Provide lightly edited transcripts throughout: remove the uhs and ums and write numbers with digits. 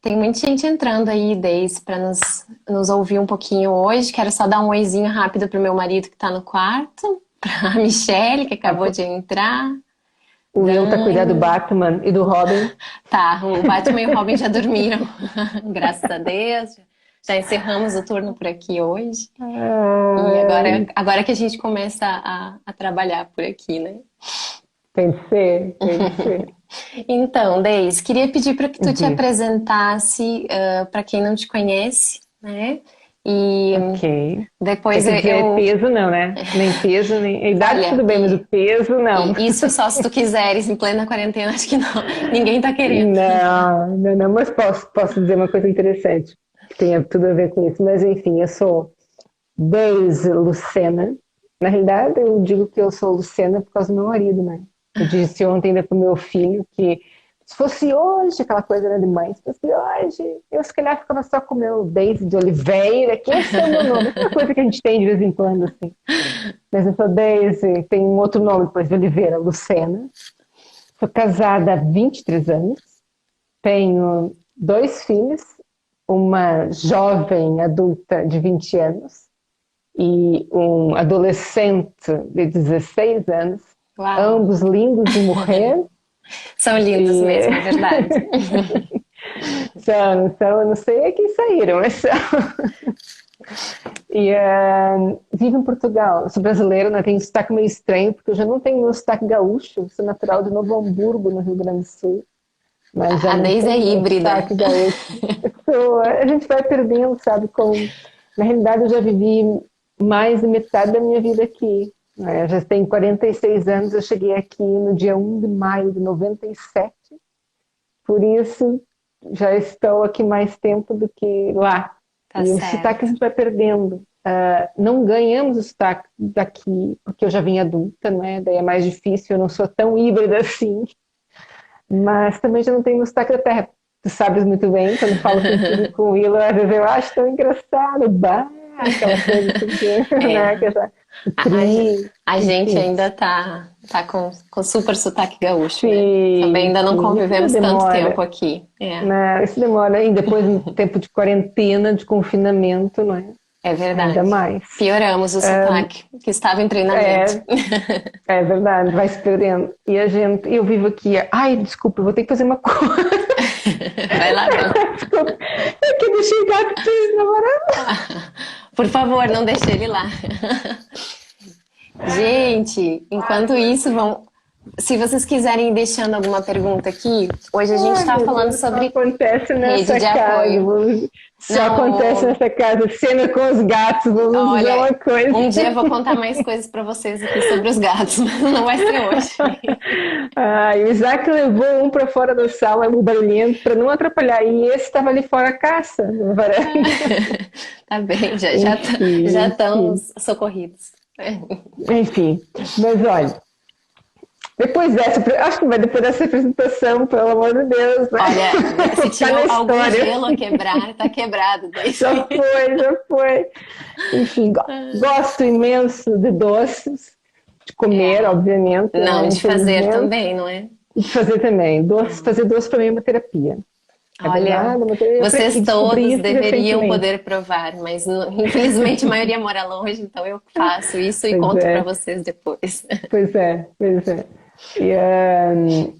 Tem muita gente entrando aí, Deise, para nos ouvir um pouquinho hoje. Quero só dar um oizinho rápido pro meu marido que tá no quarto, pra Michelle, que acabou de entrar, O Will tá cuidando do Dani. Batman e do Robin. Tá, o Batman e o Robin já dormiram, graças a Deus. Já encerramos o turno por aqui hoje. E agora, Ai, agora que a gente começa a trabalhar por aqui, né? tem que ser, tem que ser. Então, Deise, queria pedir para que tu te Diz. apresentasse para quem não te conhece, né? E Ok. Quer depois que dizer peso não, né? Nem peso, nem... A idade olha, tudo bem, mas o peso não. isso só se tu quiseres, em plena quarentena, acho que não, ninguém tá querendo. Não, não, não, mas posso dizer uma coisa interessante, que tenha tudo a ver com isso. Mas enfim, eu sou Deise Lucena. Na realidade, eu digo que eu sou Lucena por causa do meu marido, né? Eu disse ontem ainda pro meu filho que se fosse hoje, aquela coisa, né, de mãe, se fosse hoje, eu se calhar ficava só com o meu Deise de Oliveira, que esse é o meu nome. Aquela coisa que a gente tem de vez em quando, assim. Mas eu sou Deise, tem um outro nome depois de Oliveira, Lucena. Sou casada há 23 anos, tenho dois filhos, uma jovem adulta de 20 anos e um adolescente de 16 anos, Uau, ambos lindos de morrer. são lindos E mesmo, é verdade. são, eu não sei a quem saíram, mas são. E vivo em Portugal, sou brasileira, né? Tenho um sotaque meio estranho, porque eu já não tenho meu sotaque gaúcho, sou natural de Novo Hamburgo, no Rio Grande do Sul, mas já A não Deise é tenho meu híbrida. sotaque gaúcho. A gente vai perdendo, sabe? Na realidade, eu já vivi mais de metade da minha vida aqui. Né? Eu já tenho 46 anos, eu cheguei aqui no dia 1 de maio de 97, por isso já estou aqui mais tempo do que lá. Tá E o sotaque a certo. gente vai perdendo. Não ganhamos o sotaque daqui, porque eu já vim adulta, né? Daí é mais difícil, eu não sou tão híbrida assim. Mas também já não tenho o sotaque da terra. Tu sabes muito bem, quando falo contigo e com o Willa, às vezes eu acho tão engraçado, bah, aquela coisa assim, É, né? Que já, o a, a, tri, a gente enfim. ainda tá com super sotaque gaúcho, né? Também Sim, ainda não sim, isso ainda convivemos tanto tempo demora, aqui. É, né? Isso demora, e depois no tempo de quarentena, de confinamento, não é? é Ainda verdade. mais. Pioramos o sotaque, que estava em treinamento. É, é verdade, vai se perdendo. E a gente, eu vivo aqui, ai, desculpa, eu vou ter que fazer uma coisa. Vai lá, vai lá. Desculpa, é que eu deixei o gato preso na varanda. Por favor, não deixe ele lá. Gente, enquanto isso, se vocês quiserem ir deixando alguma pergunta aqui, hoje a gente Ai, está meu falando Deus, só sobre acontece rede nessa de casa. apoio. Só acontece Não, nessa casa. Cena com os gatos, vamos dizer olha, uma coisa. um dia eu vou contar mais coisas para vocês aqui sobre os gatos, mas não vai ser hoje. Ai, o Isaac levou um para fora da sala, o barulhento, para não atrapalhar. E esse estava ali fora a caça, na varanda. Tá bem, já Enfim, estão enfim, socorridos. enfim. Mas olha, depois dessa, acho que vai depois dessa apresentação, pelo amor de Deus, né? Olha, Vou se ficar tinha na algum história. gelo a quebrar, tá quebrado desde. Já foi, já foi. Enfim, gosto imenso de doces, de comer, É, obviamente, não, né? de fazer Infelizmente, também, não é? e de fazer também. Fazer doce para mim é uma terapia. É Olha, verdade, é uma terapia. vocês E descobri todos isso deveriam recentemente. poder provar, mas infelizmente a maioria mora longe, então eu faço isso e Pois conto para é, vocês depois. pois é, pois é. E,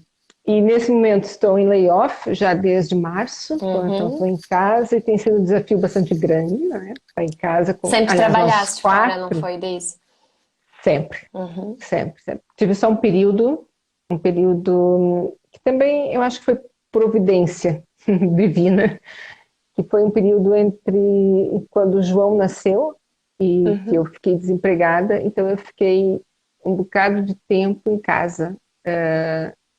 e nesse momento estou em layoff, já desde março, então estou Uhum. em casa e tem sido um desafio bastante grande, né? Estar em casa com, Sempre aliás, nós trabalhaste fora, não quatro, foi disso? sempre. Uhum. Sempre, sempre. Tive só um período que também eu acho que foi providência divina, que foi um período entre quando o João nasceu e que eu Uhum. fiquei desempregada, então eu fiquei um bocado de tempo em casa.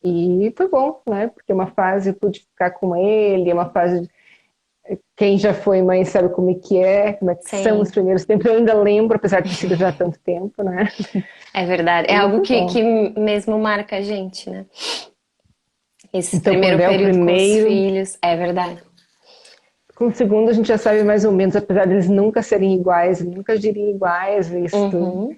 E foi bom, né? Porque é uma fase eu pude ficar com ele, é uma fase. Quem já foi mãe sabe como é que são os Sim, primeiros tempos. Eu ainda lembro, apesar de ter sido já há tanto tempo, né? é verdade. É E algo foi que bom. mesmo marca a gente, né? Esse Então, primeiro quando é o período com os primeiro, filhos, é verdade. com o segundo a gente já sabe mais ou menos, apesar deles nunca serem iguais, nunca diriam iguais, isso. Uhum.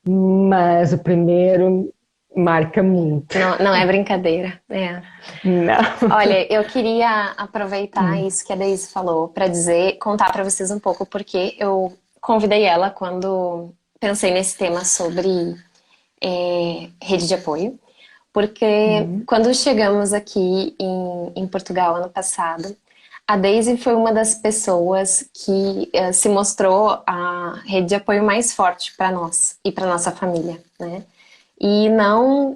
Mas o primeiro marca muito. Não, não é brincadeira. É. Não. Olha, eu queria aproveitar isso que a Daisy falou para dizer, contar para vocês um pouco porque eu convidei ela quando pensei nesse tema sobre rede de apoio, porque Uhum. quando chegamos aqui em Portugal ano passado, a Daisy foi uma das pessoas que se mostrou a rede de apoio mais forte para nós e para nossa família, né? E não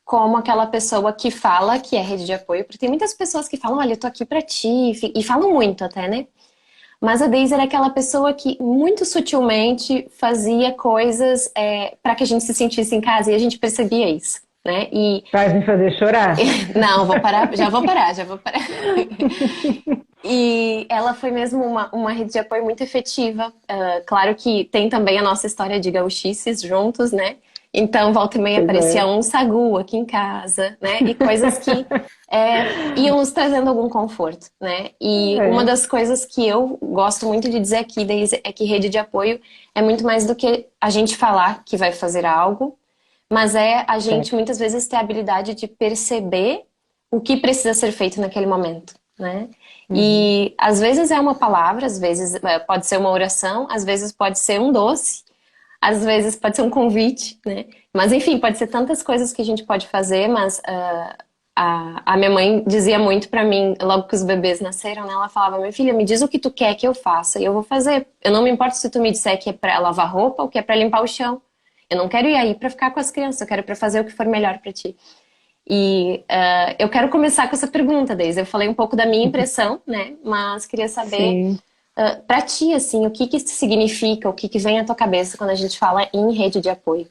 como aquela pessoa que fala que é rede de apoio, porque tem muitas pessoas que falam, olha, eu tô aqui pra ti, e falam muito até, né? Mas a Daisy era aquela pessoa que muito sutilmente fazia coisas para que a gente se sentisse em casa e a gente percebia isso, né? E Faz me fazer chorar. não, vou parar, já vou parar, já vou parar. E ela foi mesmo uma rede de apoio muito efetiva. Claro que tem também a nossa história de gauchices juntos, né? Então, volta e meia Pois aparecia é. um sagu aqui em casa, né? E coisas que iam nos trazendo algum conforto, né? E uma É, das coisas que eu gosto muito de dizer aqui, Deise, é que rede de apoio é muito mais do que a gente falar que vai fazer algo, mas é a gente certo. muitas vezes ter a habilidade de perceber o que precisa ser feito naquele momento, né? Uhum. E às vezes é uma palavra, às vezes pode ser uma oração, às vezes pode ser um doce, às vezes pode ser um convite, né? Mas enfim, pode ser tantas coisas que a gente pode fazer, mas a minha mãe dizia muito pra mim, logo que os bebês nasceram, né? Ela falava, minha filha, me diz o que tu quer que eu faça e eu vou fazer. Eu não me importo se tu me disser que é pra lavar roupa ou que é pra limpar o chão. Eu não quero ir aí pra ficar com as crianças, eu quero ir pra fazer o que for melhor pra ti. E eu quero começar com essa pergunta, Deise. Eu falei um pouco da minha impressão, né? Mas queria saber, Sim. para ti, assim, o que que isso significa, o que que vem à tua cabeça quando a gente fala em rede de apoio?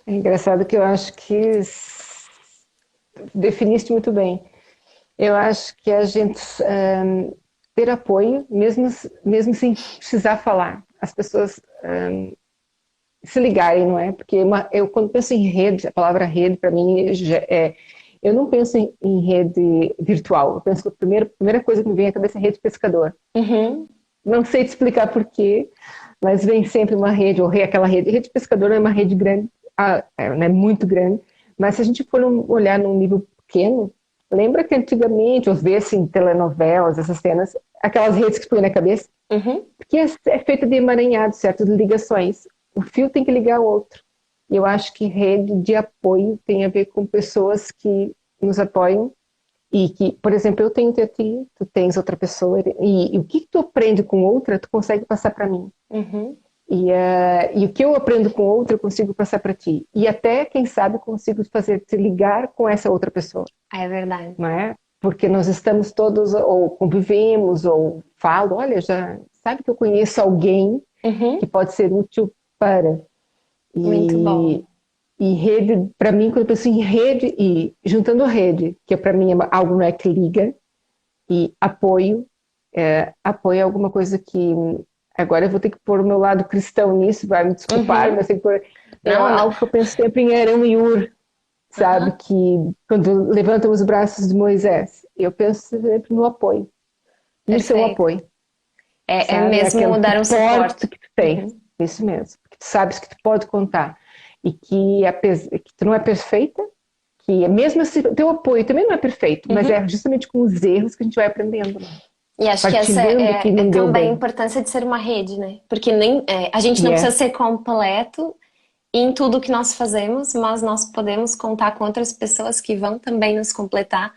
É engraçado que eu acho que definiste muito bem. Eu acho que a gente ter apoio, mesmo sem precisar falar, as pessoas se ligarem, não é? Porque eu quando penso em rede, a palavra rede para mim eu não penso em rede virtual. Eu penso que a primeira coisa que me vem à cabeça é rede pescador. Uhum, Não sei te explicar por quê, mas vem sempre uma rede, ou aquela rede. Rede pescador não é uma rede grande, não é muito grande, mas se a gente for olhar num nível pequeno, lembra que antigamente, ou vê assim, telenovelas, essas cenas, aquelas redes que põem na cabeça, uhum, porque é feita de emaranhado, certo? De ligações. O fio tem que ligar ao outro. E eu acho que rede de apoio tem a ver com pessoas que nos apoiam e que, por exemplo, eu tenho a ti, tu tens outra pessoa, e o que tu aprende com outra, tu consegue passar para mim. uhum. E o que eu aprendo com outra, eu consigo passar para ti. E até, quem sabe, consigo fazer te ligar com essa outra pessoa, É verdade. não é? Porque nós estamos todos, ou convivemos, ou falo, olha, já sabe que eu conheço alguém que Uhum, pode ser útil para. muito bom. E, e rede, para mim, quando eu penso em rede, e juntando rede, que para mim é algo não é que liga, e apoio é alguma coisa que. Agora eu vou ter que pôr o meu lado cristão nisso, vai me desculpar, Uhum. mas tem que pôr, é Não, não. algo que eu penso sempre em Arão e Ur, sabe? Aham, Que quando levantam os braços de Moisés, eu penso sempre no apoio. Isso é o perfeito. apoio, É sabe? É mesmo aquele dar um suporte suporte. que tu tens, Uhum, isso mesmo. Que tu sabes que tu pode contar e que tu não é perfeita, que mesmo assim, teu apoio também não é perfeito, mas uhum. é justamente com os erros que a gente vai aprendendo, né? E acho que essa Partilhando o que é não deu também a bem. importância de ser uma rede, né? Porque nem, a gente E não precisa é, ser completo em tudo que nós fazemos, mas nós podemos contar com outras pessoas que vão também nos completar,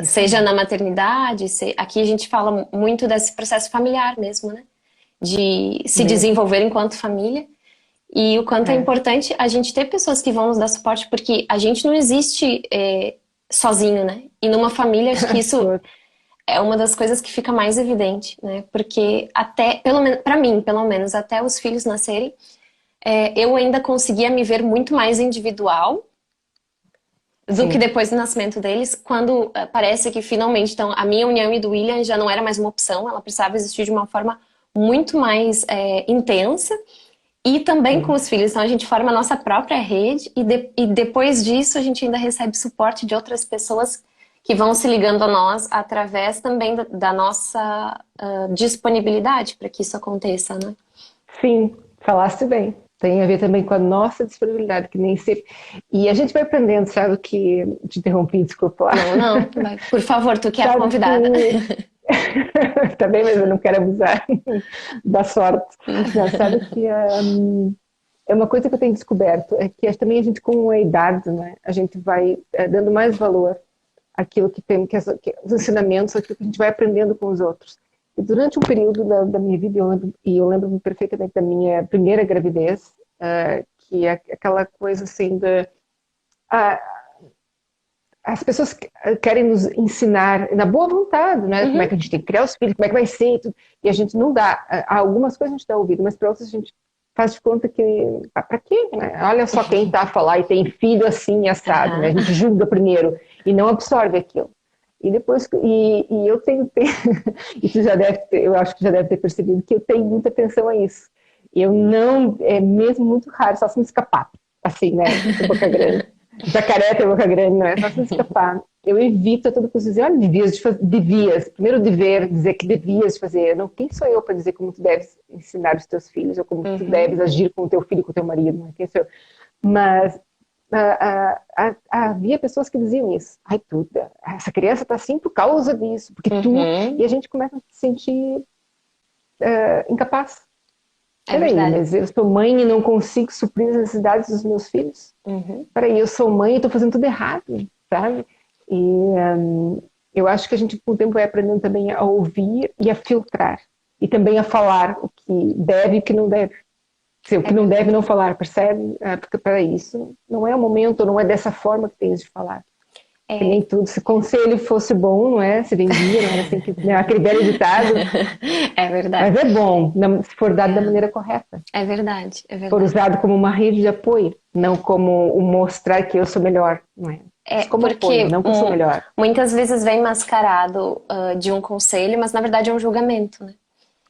isso seja na mesmo. maternidade, aqui a gente fala muito desse processo familiar mesmo, né? De se Mesmo. desenvolver enquanto família. E o quanto é É. importante a gente ter pessoas que vão nos dar suporte, porque a gente não existe sozinho, né? E numa família, acho que isso Tô- é uma das coisas que fica mais evidente, né? Porque até, pelo menos, para mim, pelo menos, até os filhos nascerem, eu ainda conseguia me ver muito mais individual do que Sim. depois do nascimento deles, quando parece que finalmente, então, a minha união e do William já não era mais uma opção, ela precisava existir de uma forma muito mais intensa e também com Sim. os filhos. Então a gente forma a nossa própria rede e depois disso a gente ainda recebe suporte de outras pessoas que vão se ligando a nós através também da nossa disponibilidade para que isso aconteça, né? Sim, falaste bem. tem a ver também com a nossa disponibilidade, que nem sempre... E a gente vai aprendendo, sabe, que... Te interrompi, desculpa. Não, vai. Por favor, tu que é a Sabe convidada. que... Tá bem, mas eu não quero abusar da sorte. Não, sabe que é uma coisa que eu tenho descoberto, é que também a gente, com a idade, né, a gente vai dando mais valor àquilo que tem, os ensinamentos, aquilo que a gente vai aprendendo com os outros. E durante um período da minha vida, eu lembro perfeitamente da minha primeira gravidez, que é aquela coisa assim de... as pessoas querem nos ensinar, na boa vontade, né? Como é que a gente tem que criar os filhos, como é que vai ser, e tudo. E a gente não dá. Algumas coisas a gente dá ouvido, mas para outras a gente faz de conta que... Para quê? Né? Olha só quem está a falar e tem filho assim, assado. Né? A gente julga primeiro e não absorve aquilo. E depois... E eu tenho... E tu já deve ter, eu acho que já deve ter percebido que eu tenho muita atenção a isso. Eu não... É mesmo muito raro, só se me escapar. Assim, né? De boca grande. Jacaré tem boca grande, não é só se escapar. Eu evito a todo custo dizer, olha, devias. Primeiro dever, dizer que devias fazer. Não, quem sou eu para dizer como tu deves ensinar os teus filhos, ou como tu deves agir com o teu filho e com o teu marido, não é? Quem sou eu? Mas havia pessoas que diziam isso. Ai, tu, essa criança está assim por causa disso, porque tu... E a gente começa a se sentir incapaz. Peraí, mas eu sou mãe e não consigo suprir as necessidades dos meus filhos? Peraí, eu sou mãe e estou fazendo tudo errado, sabe? E eu acho que a gente, com o tempo, vai aprendendo também a ouvir e a filtrar. E também a falar o que deve e o que não deve. O que não deve não falar, percebe? Porque, peraí, isso não é o momento, não é dessa forma que tens de falar. Que nem tudo. Se conselho fosse bom, não é? Se vendia, não era assim que, né? Aquele velho ditado. É verdade. Mas é bom, se for dado da maneira correta. É verdade, é verdade. For usado como uma rede de apoio, não como o mostrar que eu sou melhor, não é? Como porque apoio, não que eu sou melhor. Muitas vezes vem mascarado de um conselho, mas na verdade é um julgamento, né?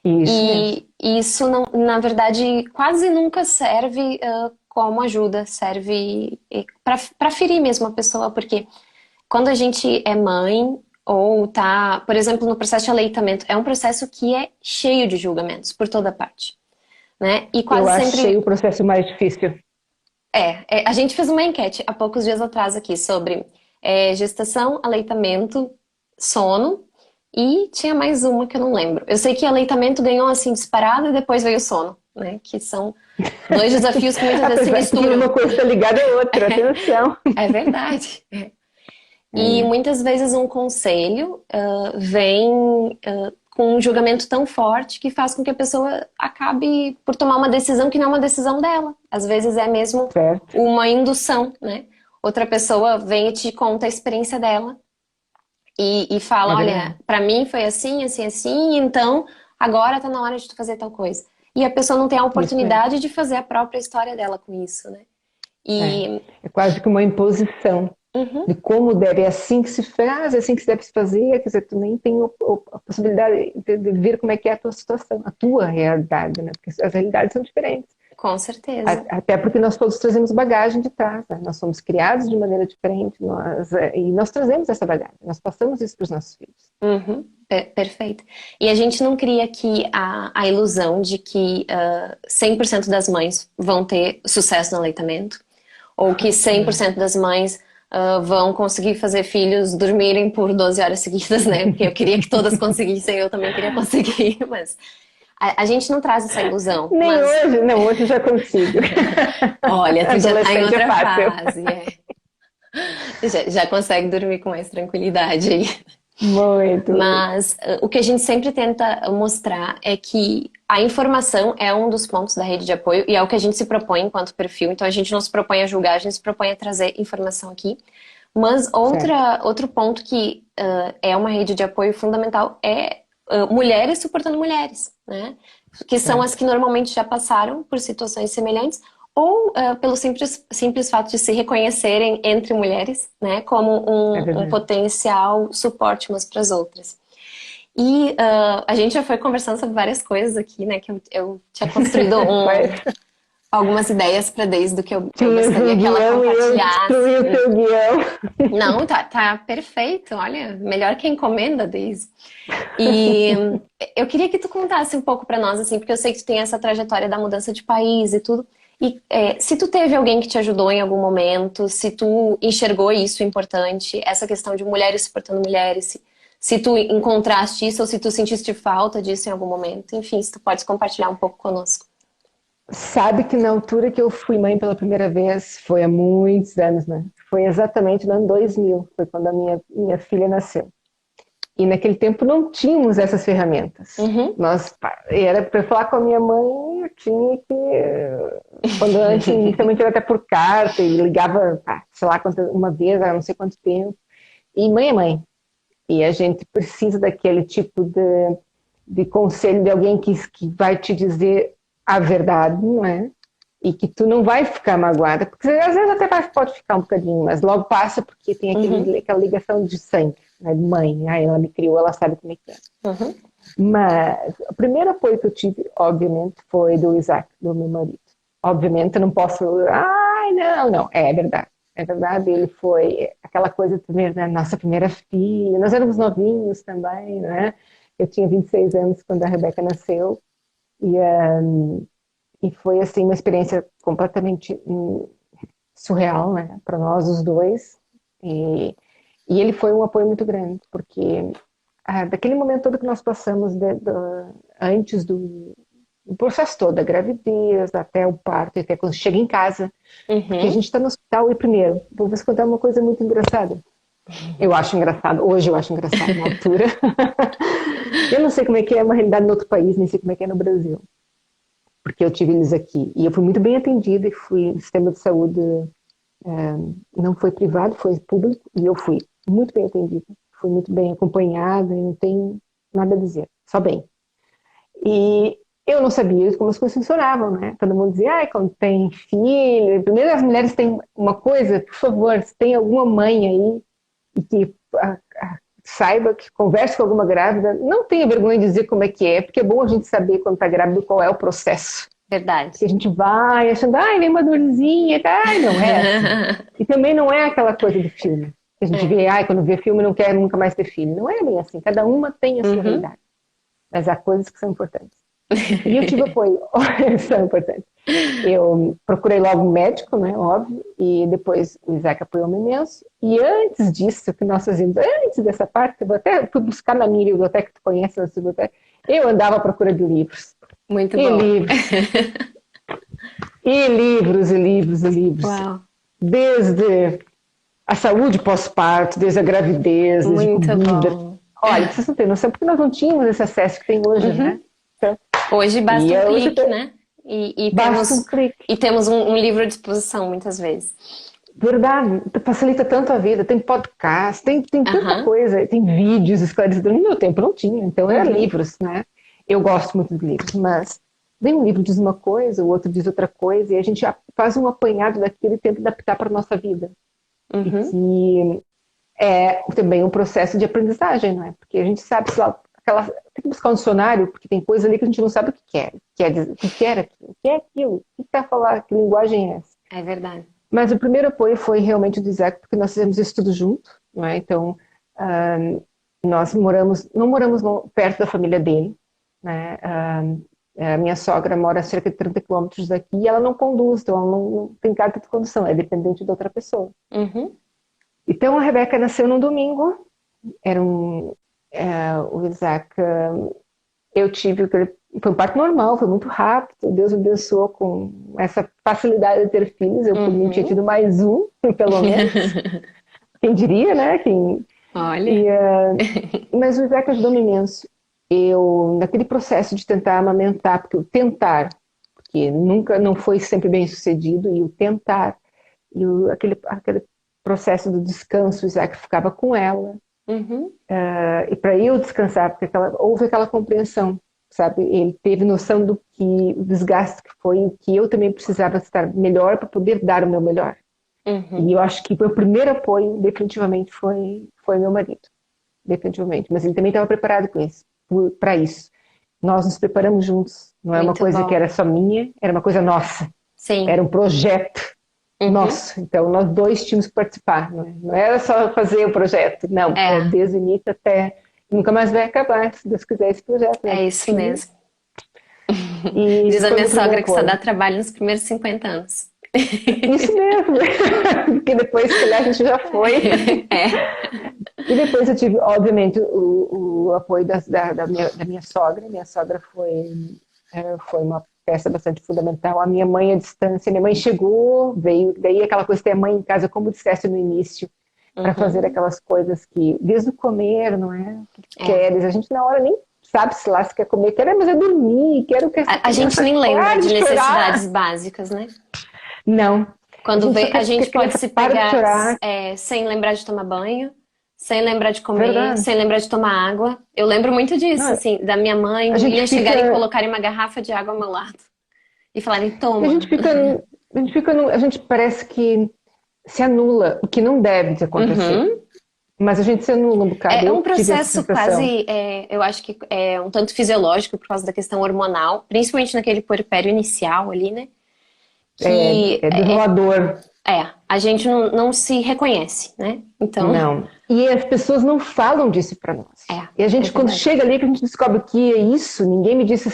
E isso, não, na verdade, quase nunca serve como ajuda, serve para ferir mesmo a pessoa, porque quando a gente é mãe ou tá, por exemplo, no processo de aleitamento, é um processo que é cheio de julgamentos por toda parte, né? E quase eu sempre... achei o processo mais difícil. A gente fez uma enquete há poucos dias atrás aqui sobre gestação, aleitamento, sono, e tinha mais uma que eu não lembro. Eu sei que aleitamento ganhou assim disparado e depois veio o sono, né? Que são dois desafios que muitas vezes se misturam. Uma coisa está ligada à outra, atenção. É verdade. E muitas vezes um conselho vem com um julgamento tão forte que faz com que a pessoa acabe por tomar uma decisão que não é uma decisão dela. Às vezes é mesmo uma indução, né? Outra pessoa vem e te conta a experiência dela e fala, olha, pra mim foi assim, assim, assim, então agora tá na hora de tu fazer tal coisa. E a pessoa não tem a oportunidade de fazer a própria história dela com isso, né? É quase que uma imposição de como deve, é assim que se faz, é assim que se deve se fazer, quer dizer, tu nem tem a possibilidade de ver como é que é a tua situação, a tua realidade, né? Porque as realidades são diferentes. Com certeza. Até porque nós todos trazemos bagagem de trás, né? Nós somos criados de maneira diferente, e nós trazemos essa bagagem, nós passamos isso para os nossos filhos. Perfeito. E a gente não cria aqui a ilusão de que 100% das mães vão ter sucesso no aleitamento, ou que 100% das mães vão conseguir fazer filhos dormirem por 12 horas seguidas, né? Porque eu queria que todas conseguissem, eu também queria conseguir, mas a gente não traz essa ilusão. Nem hoje, não, hoje eu já consigo. Olha, tu já tá em outra fase. Já consegue dormir com mais tranquilidade aí. Muito. Mas o que a gente sempre tenta mostrar é que a informação é um dos pontos da rede de apoio e é o que a gente se propõe enquanto perfil. Então a gente não se propõe a julgar, a gente se propõe a trazer informação aqui. Mas outro ponto que é uma rede de apoio fundamental é mulheres suportando mulheres, né? Que são as que normalmente já passaram por situações semelhantes ou pelo simples fato de se reconhecerem entre mulheres, né, como um potencial suporte umas para as outras. E a gente já foi conversando sobre várias coisas aqui, né, que eu tinha construído algumas ideias para desde que eu gostaria que ela compartilhasse. Eu o teu guião. Não, tá perfeito, olha, melhor que a encomenda, Deise. E eu queria que tu contasse um pouco para nós, assim, porque eu sei que tu tem essa trajetória da mudança de país e tudo. E se tu teve alguém que te ajudou em algum momento, se tu enxergou isso importante, essa questão de mulheres suportando mulheres, se tu encontraste isso ou se tu sentiste falta disso em algum momento, enfim, se tu pode compartilhar um pouco conosco. Sabe que na altura que eu fui mãe pela primeira vez, foi há muitos anos, né? Foi exatamente no ano 2000, foi quando a minha filha nasceu. E naquele tempo não tínhamos essas ferramentas. Uhum. Era para falar com a minha mãe, eu tinha que. Quando antes, inicialmente era até por carta, e ligava, sei lá, uma vez, não sei quanto tempo. E mãe é mãe. E a gente precisa daquele tipo de conselho de alguém que vai te dizer a verdade, não é? E que tu não vai ficar magoada, porque às vezes até pode ficar um bocadinho, mas logo passa porque tem aquela ligação de sangue, né, de mãe. Ela me criou, ela sabe como é que é. Uhum. Mas o primeiro apoio que eu tive, obviamente, foi do Isaac, do meu marido. Obviamente, eu não posso. Ai, não. É verdade. É verdade, ele foi aquela coisa também, né? Nossa primeira filha. Nós éramos novinhos também, né? Eu tinha 26 anos quando a Rebeca nasceu. E foi, assim, uma experiência completamente surreal, né? Para nós, os dois. E ele foi um apoio muito grande, porque daquele momento todo que nós passamos antes do processo todo, da gravidez, até o parto, até quando chega em casa, porque a gente está no hospital e primeiro, vou vos contar uma coisa muito engraçada. Eu acho engraçado, hoje eu acho engraçado, na altura. Eu não sei como é que é uma realidade no outro país, nem sei como é que é no Brasil, porque eu tive eles aqui. E eu fui muito bem atendida e fui no sistema de saúde, não foi privado, foi público, e eu fui muito bem atendida, fui muito bem acompanhada, e não tenho nada a dizer, só bem. E eu não sabia como as coisas funcionavam, né? Todo mundo dizia, quando tem filho... Primeiro as mulheres têm uma coisa, por favor, se tem alguma mãe aí e que saiba, que converse com alguma grávida, não tenha vergonha de dizer como é que é, porque é bom a gente saber quando está grávida qual é o processo. Verdade. Porque a gente vai achando, vem uma dorzinha, não é assim. E também não é aquela coisa do filme. Que a gente vê, quando vê filme não quer nunca mais ter filho. Não é bem assim, cada uma tem a sua realidade. Mas há coisas que são importantes. E eu tive apoio, são importantes. Eu procurei logo um médico, né, óbvio, e depois o Isaac apoiou-me imenso. E antes disso, que nós fazíamos, antes dessa parte, eu até fui buscar na minha biblioteca, que tu conhece, na biblioteca, eu andava à procura de livros. Muito bom. E livros, e livros, e livros. Uau. Desde a saúde pós-parto, desde a gravidez, desde comida. Bom. Olha, vocês não têm noção, porque nós não tínhamos esse acesso que tem hoje, né? Então, hoje basta um clique, né? E temos um livro à disposição, muitas vezes. Verdade, facilita tanto a vida. Tem podcast, tem tanta coisa, tem vídeos esclarecedores. No meu tempo não tinha, então eram livros, né? Eu gosto muito de livros, mas vem um livro diz uma coisa, o outro diz outra coisa, e a gente faz um apanhado daquilo e tenta adaptar para a nossa vida. E é também um processo de aprendizagem, não é? Porque a gente sabe, sei lá, tem que buscar um dicionário, porque tem coisa ali que a gente não sabe o que quer. O que era aquilo? O que é aquilo? O que está falando? Que linguagem é essa? É verdade. Mas o primeiro apoio foi realmente o do Isaac, porque nós fizemos isso tudo junto, não é? Então, nós não moramos perto da família dele, né? A minha sogra mora a cerca de 30 quilômetros daqui e ela não conduz, então ela não tem carta de condução, é dependente de outra pessoa. Então, a Rebeca nasceu num domingo, o Isaac, foi um parto normal, foi muito rápido, Deus me abençoou com essa facilidade de ter filhos, eu por mim tinha tido mais um, pelo menos, quem diria, né? Olha. Mas o Isaac ajudou-me imenso. Naquele processo de tentar amamentar, porque nunca não foi sempre bem sucedido, e o tentar, e aquele processo do descanso, o Isaac ficava com ela, e para eu descansar, porque houve aquela compreensão, sabe? Ele teve noção do desgaste que foi, o que eu também precisava estar melhor para poder dar o meu melhor. E eu acho que o primeiro apoio, definitivamente, foi meu marido. Definitivamente. Mas ele também estava preparado para isso. Nós nos preparamos juntos. Não é uma coisa que era só minha, era uma coisa nossa. Sim. Era um projeto nosso. Então, nós dois tínhamos que participar. Não era só fazer o projeto. Não, desde o início até... Nunca mais vai acabar, se Deus quiser, esse projeto. É isso mesmo. E Diz a foi minha meu primeiro sogra que só apoio. dá trabalho nos primeiros 50 anos. Isso mesmo, porque depois que a gente já foi. É. E depois eu tive, obviamente, o apoio da minha sogra. Minha sogra foi uma peça bastante fundamental. A minha mãe à distância, minha mãe chegou, veio, daí aquela coisa de ter a mãe em casa, como disseste no início, para fazer Uhum. aquelas coisas que, desde o comer, não é? O que tu É. queres? A gente na hora nem sabe se lá se quer comer, quer, mas é dormir, quero que essa A gente criança nem lembra pare de de chorar. necessidades básicas, né? Não, a Quando gente só vê, a quer que a gente pode criança se pare de pegar chorar, sem lembrar de tomar banho, sem lembrar de comer, verdade. sem lembrar de tomar água. Eu lembro muito disso, Não, assim, da minha mãe, a gente minha chegarem e fica, colocarem uma garrafa de água ao meu lado e falarem, a toma. gente fica, a gente parece que se anula, o que não deve de acontecer. Uhum. Mas a gente se anula um bocado. É Eu um tive essa processo sensação. quase, eu acho que é um tanto fisiológico por causa da questão hormonal, principalmente naquele puerpério inicial ali, né? Que É desolador. a gente não se reconhece, né? Então, Não. E as pessoas não falam disso para nós. E a é gente, quando verdade. chega ali, que a gente descobre que é isso, ninguém me disse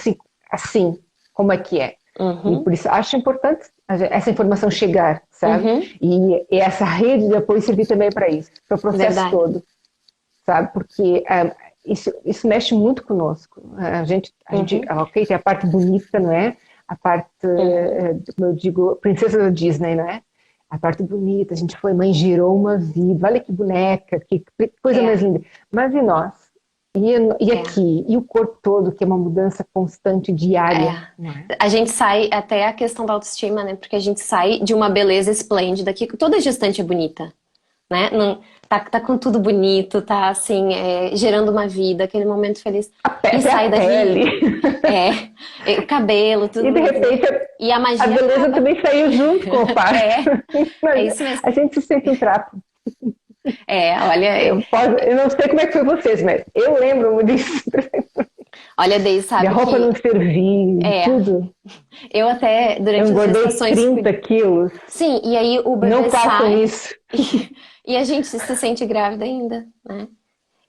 assim, como é que é. E Uhum, por isso acho importante essa informação chegar, sabe? uhum, E essa rede de apoio servir também para isso, para o processo verdade. todo, sabe? Porque isso mexe muito conosco. Uhum, Ok, tem a parte bonita, não é? A parte, uhum, como eu digo, princesa da Disney, não é? A parte bonita, a gente foi, mãe gerou uma vida, olha que boneca, que coisa mais é, linda. Mas e nós? E é, aqui? E o corpo todo, que é uma mudança constante, diária, é. não é? A gente sai, até a questão da autoestima, né? Porque a gente sai de uma beleza esplêndida, que toda gestante é bonita, né? Não, tá com tudo bonito, tá assim, gerando uma vida, aquele momento feliz. E Até a sai pele. dali, o cabelo, E de tudo, né? repente E a a magia beleza acaba. também saiu junto com o parto. É, é Mas isso mesmo. a gente se sente um trapo. Olha, Eu não sei como é que foi vocês, mas eu lembro disso. olha, Deise, Minha sabe roupa não que servia, tudo. eu até, Eu durante as engordei gestações, 30 quilos. sim, e aí o Não bebê façam sai isso. e a gente se sente grávida ainda, né?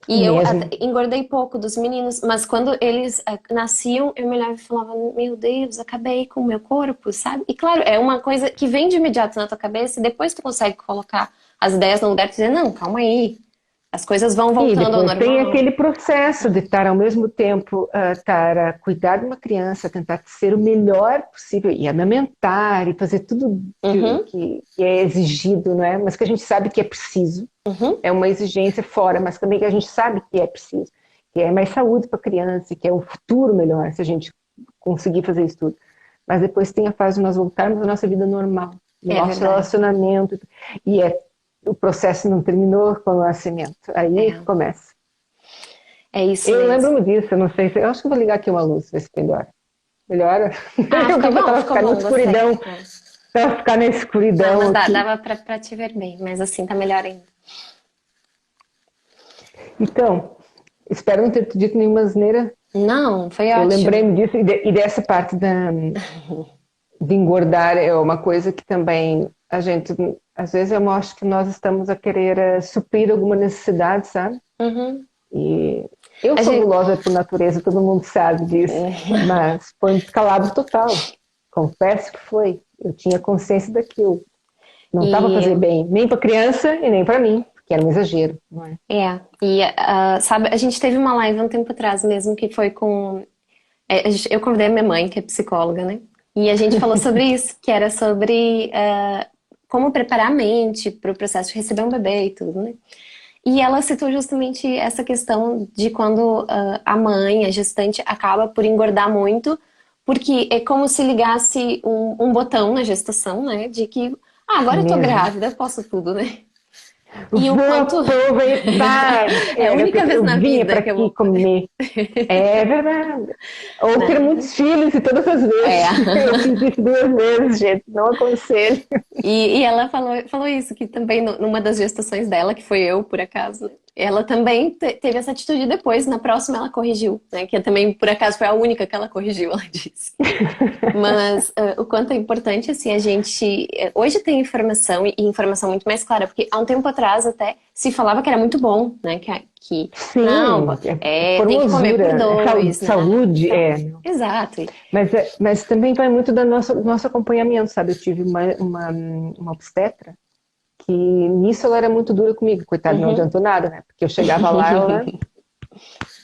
E eu Mesmo. engordei pouco dos meninos, mas quando eles nasciam, eu me olhava e falava, meu Deus, acabei com o meu corpo, sabe? E claro, é uma coisa que vem de imediato na tua cabeça e depois tu consegue colocar as ideias no lugar e dizer, não, calma aí, as coisas vão E voltando ao depois tem normal. aquele processo de estar ao mesmo tempo, estar a cuidar de uma criança, tentar ser o melhor possível e amamentar e fazer tudo Uhum, que é exigido, não é? Mas que a gente sabe que é preciso. uhum, É uma exigência fora, mas também que a gente sabe que é preciso. Que é mais saúde para a criança, que é um futuro melhor se a gente conseguir fazer isso tudo. Mas depois tem a fase de nós voltarmos à nossa vida normal, do é nosso verdade. relacionamento. E o processo não terminou com o nascimento. Aí É, começa. é isso Eu mesmo. lembro-me disso, eu não sei se. Eu acho que vou ligar aqui uma luz, ver se melhora. Melhora? Ah, Eu vi que eu estava ficou ficando na bom, gostei. escuridão. Estava ficando na Não, escuridão mas aqui. dava pra te ver bem, mas assim tá melhor ainda. Então, espero não ter te dito nenhuma asneira. Não, foi Eu ótimo. lembrei-me disso e dessa parte de engordar é uma coisa que também a gente, às vezes eu acho que nós estamos a querer suprir alguma necessidade, sabe? Uhum. E eu A sou gente, gulosa por natureza, todo mundo sabe disso, mas foi um descalabro total. Confesso que foi. Eu tinha consciência daquilo. Não estava a fazer e bem, nem para a criança e nem para mim, porque era um exagero, não é? sabe, a gente teve uma live um tempo atrás mesmo que foi com. Eu convidei a minha mãe, que é psicóloga, né? E a gente falou sobre isso, que era sobre como preparar a mente para o processo de receber um bebê e tudo, né? E ela citou justamente essa questão de quando a mãe, a gestante, acaba por engordar muito, porque é como se ligasse um botão na gestação, né? De que, agora eu tô Mesmo. grávida, eu posso tudo, né? E o Vou quanto. aproveitar. É a única vez Eu na vinha vida para que eu aqui vou. comer. É verdade. Ou ter Né? muitos filhos e todas as É. vezes. Eu fiz isso 2 vezes, gente. Não aconselho. E ela falou isso, que também numa das gestações dela, que foi eu, por acaso, né? ela também teve essa atitude depois, na próxima ela corrigiu, né? Que também, por acaso, foi a única que ela corrigiu, ela disse. Mas o quanto é importante, assim, a gente... hoje tem informação, e informação muito mais clara, porque há um tempo atrás até se falava que era muito bom, né? Que não, Sim, tem que comer por formosura, dois, né? saúde, Exato. Mas também vai muito do nosso acompanhamento, sabe? Eu tive uma obstetra que nisso ela era muito dura comigo, coitada, não adiantou nada, né? Porque eu chegava lá, ela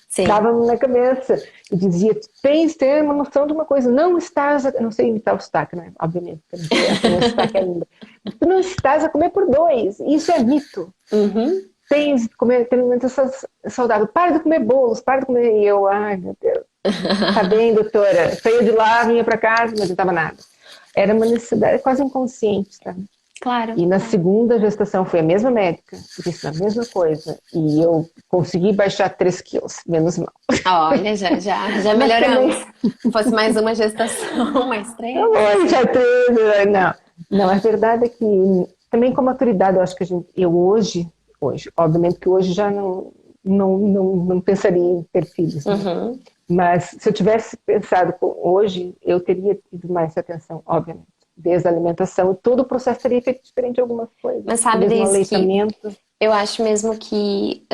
Sim. dava na cabeça e dizia, tens de ter uma noção de uma coisa, não estás, não sei imitar o sotaque, né? Obviamente, eu não tenho sotaque ainda. Tu não estás a comer por dois, isso é mito. Tens de comer, ter uma alimentação saudável, para de comer bolos, para de comer, e eu, ai meu Deus, tá bem doutora, saía de lá, vinha para casa, mas não estava nada. Era uma necessidade quase inconsciente, sabe? Claro. E na segunda gestação foi a mesma médica, disse a mesma coisa. E eu consegui baixar 3 quilos, menos mal. Olha, já melhoramos. Se fosse mais uma gestação, mais 3. Não, já 3, não, a verdade é que também com a maturidade, eu acho que eu hoje, obviamente que hoje já não pensaria em ter filhos. Né? Mas se eu tivesse pensado hoje, eu teria tido mais atenção, obviamente. Desde a alimentação, todo o processo teria feito diferente em algumas coisas. Mas sabe, Liz, que eu acho mesmo que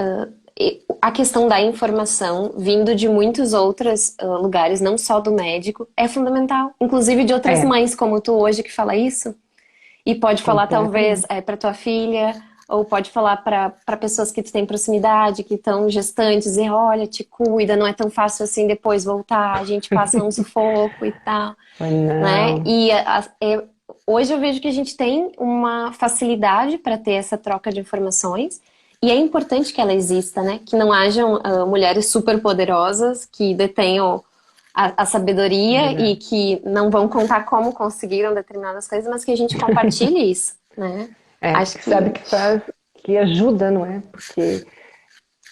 a questão da informação, vindo de muitos outros lugares, não só do médico, é fundamental. Inclusive de outras mães, como tu hoje, que fala isso. E pode falar, talvez, para tua filha, ou pode falar para pessoas que tu tem proximidade, que estão gestantes, dizer, olha, te cuida, não é tão fácil assim depois voltar, a gente passa um sufoco e tal. Né? E hoje eu vejo que a gente tem uma facilidade para ter essa troca de informações, e é importante que ela exista, né? Que não hajam mulheres super poderosas que detenham a sabedoria e que não vão contar como conseguiram determinadas coisas, mas que a gente compartilhe isso, né? Acho que sabe que faz, que ajuda, não é? Porque